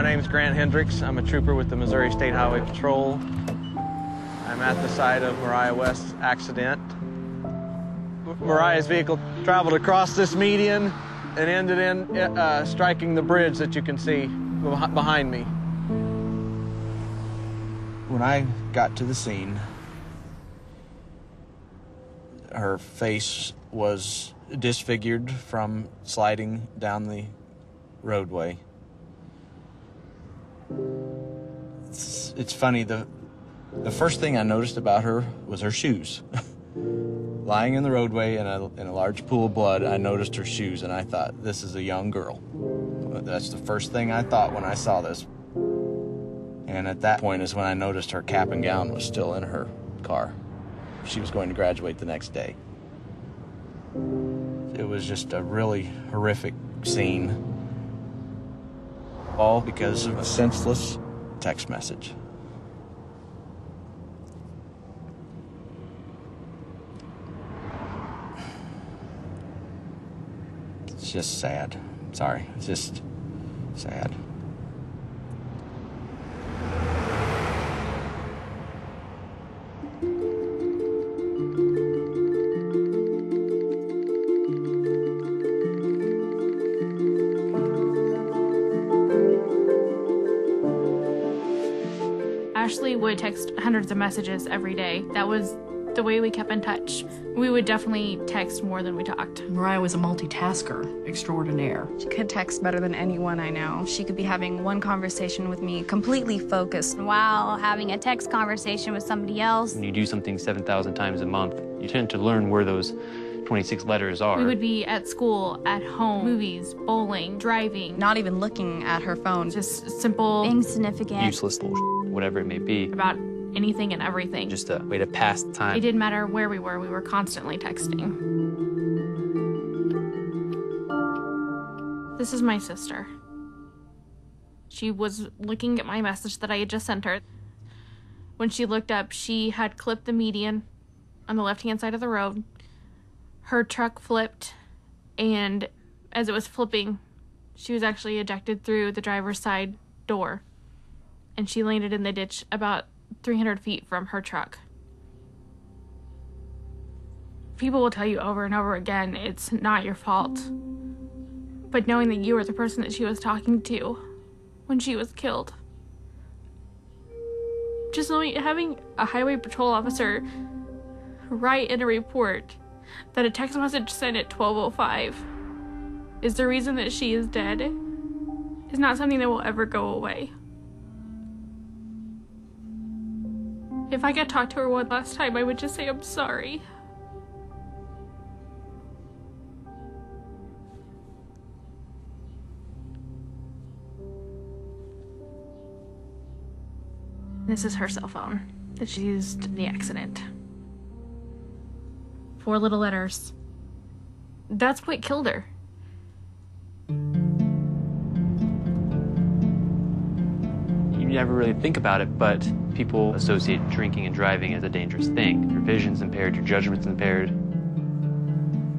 name's Grant Hendricks. I'm a trooper with the Missouri State Highway Patrol. I'm at the site of Mariah West's accident. Mariah's vehicle traveled across this median and ended in striking the bridge that you can see behind me. When I got to the scene, her face was disfigured from sliding down the roadway. It's funny, the first thing I noticed about her was her shoes. Lying in the roadway in a large pool of blood, I noticed her shoes, and I thought, this is a young girl. That's the first thing I thought when I saw this. And at that point is when I noticed her cap and gown was still in her car. She was going to graduate the next day. It was just a really horrific scene. All because of a senseless text message. It's just sad. Sorry, it's just sad. Ashley would text hundreds of messages every day. That was the way we kept in touch. We would definitely text more than we talked. Mariah was a multitasker extraordinaire. She could text better than anyone I know. She could be having one conversation with me, completely focused, while having a text conversation with somebody else. When you do something 7,000 times a month, you tend to learn where those 26 letters are. We would be at school, at home, movies, bowling, driving. Not even looking at her phone. Just simple, insignificant, useless bullshit, whatever it may be. About anything and everything. Just a way to pass the time. It didn't matter where we were constantly texting. This is my sister. She was looking at my message that I had just sent her. When she looked up, she had clipped the median on the left-hand side of the road. Her truck flipped, and as it was flipping, she was actually ejected through the driver's side door, and she landed in the ditch about 300 feet from her truck. People will tell you over and over again, it's not your fault. But knowing that you were the person that she was talking to when she was killed. Just knowing, having a highway patrol officer write in a report that a text message sent at 12:05 is the reason that she is dead is not something that will ever go away. If I could talk to her one last time, I would just say I'm sorry. This is her cell phone that she used in the accident. 4 little letters. That's what killed her. You never really think about it, but people associate drinking and driving as a dangerous thing. Your vision's impaired, your judgment's impaired.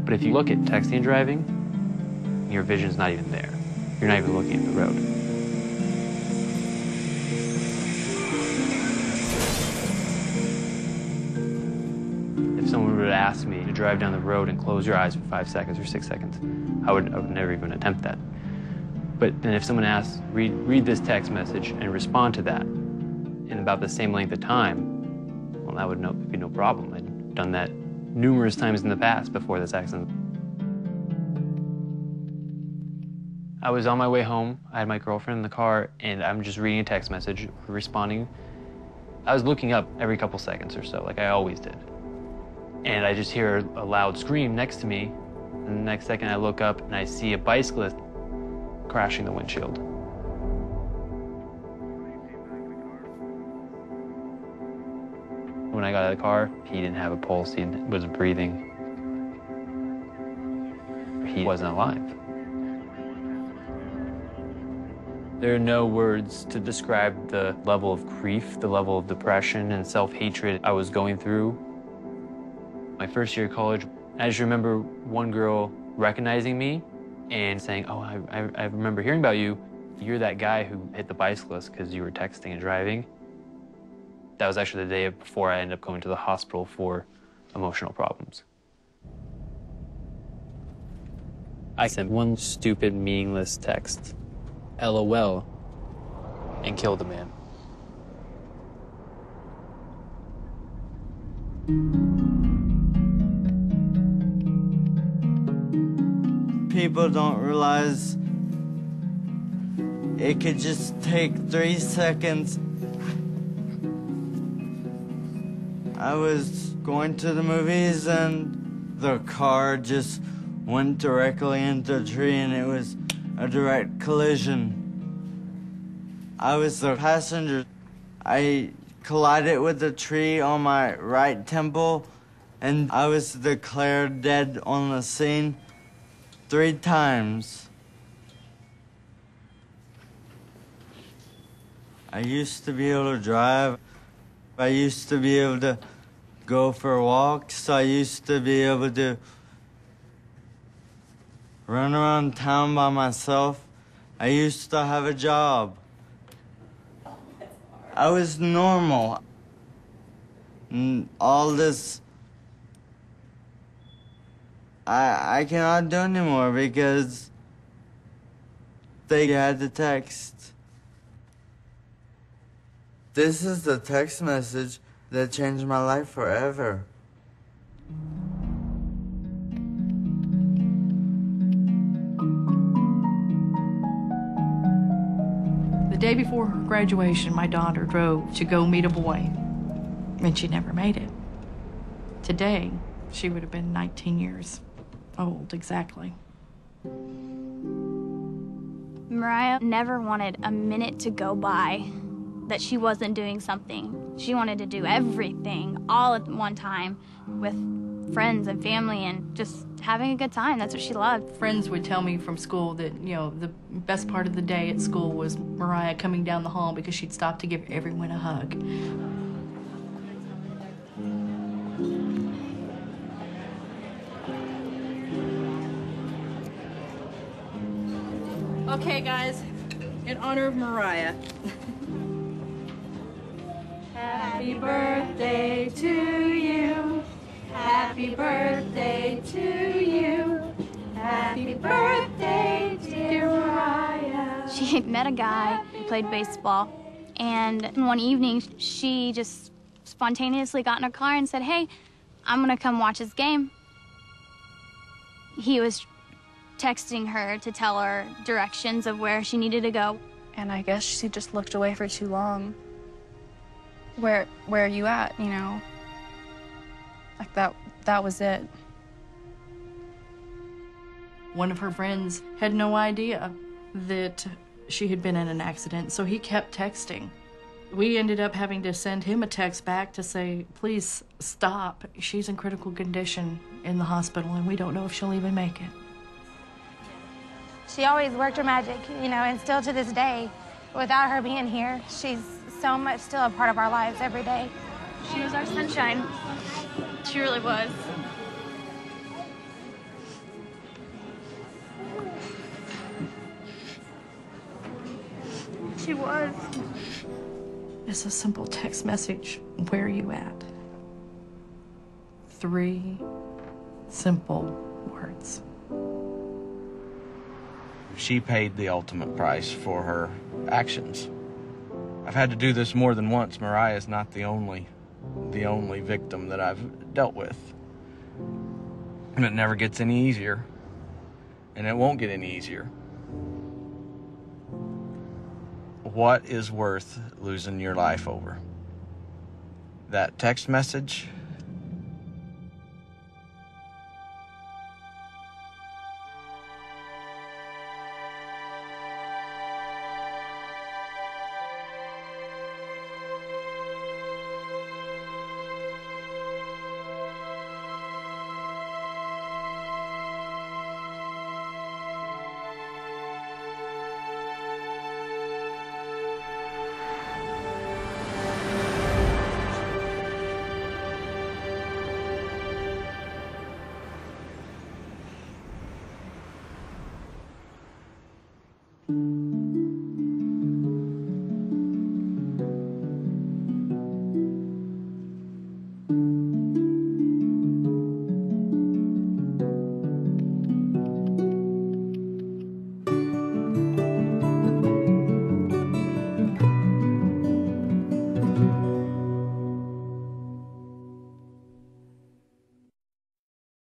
But if you look at texting and driving, your vision's not even there. You're not even looking at the road. If someone would ask me to drive down the road and close your eyes for 5 seconds or 6 seconds, I would never even attempt that. But then if someone asks, read this text message and respond to that in about the same length of time, well, that would be no problem. I'd done that numerous times in the past before this accident. I was on my way home. I had my girlfriend in the car, and I'm just reading a text message, responding. I was looking up every couple seconds or so, like I always did. And I just hear a loud scream next to me, and the next second I look up and I see a bicyclist crashing the windshield. When I got out of the car, he didn't have a pulse, he wasn't breathing. He wasn't alive. There are no words to describe the level of grief, the level of depression and self-hatred I was going through. My first year of college, I just remember one girl recognizing me and saying, "Oh, I remember hearing about you. You're that guy who hit the bicyclist because you were texting and driving. That was actually the day before I ended up going to the hospital for emotional problems. I sent one stupid, meaningless text, LOL, and killed the man. People don't realize it could just take 3 seconds. I was going to the movies and the car just went directly into a tree and it was a direct collision. I was the passenger. I collided with the tree on my right temple and I was declared dead on the scene 3 times. I used to be able to drive. I used to be able to go for walks. I used to be able to run around town by myself. I used to have a job. I was normal. And all this, I cannot do anymore because they had the text. This is the text message that changed my life forever. The day before her graduation, my daughter drove to go meet a boy, and she never made it. Today, she would have been 19 years old, exactly. Mariah never wanted a minute to go by that she wasn't doing something. She wanted to do everything all at one time with friends and family and just having a good time. That's what she loved. Friends would tell me from school that, you know, the best part of the day at school was Mariah coming down the hall because she'd stop to give everyone a hug. Okay, guys, in honor of Mariah. Happy birthday to you. Happy birthday to you. Happy birthday, dear Mariah. She met a guy who played baseball, and one evening she just spontaneously got in her car and said, "Hey, I'm gonna come watch his game." He was texting her to tell her directions of where she needed to go. And I guess she just looked away for too long. Where are you at, you know? Like that was it. One of her friends had no idea that she had been in an accident, so he kept texting. We ended up having to send him a text back to say, please stop. She's in critical condition in the hospital, and we don't know if she'll even make it. She always worked her magic, you know, and still to this day, without her being here, she's so much still a part of our lives every day. She was our sunshine. She really was. She was. It's a simple text message. Where are you at? 3 simple words. She paid the ultimate price for her actions. I've had to do this more than once. Mariah is not the only victim that I've dealt with. And it never gets any easier. And it won't get any easier. What is worth losing your life over? That text message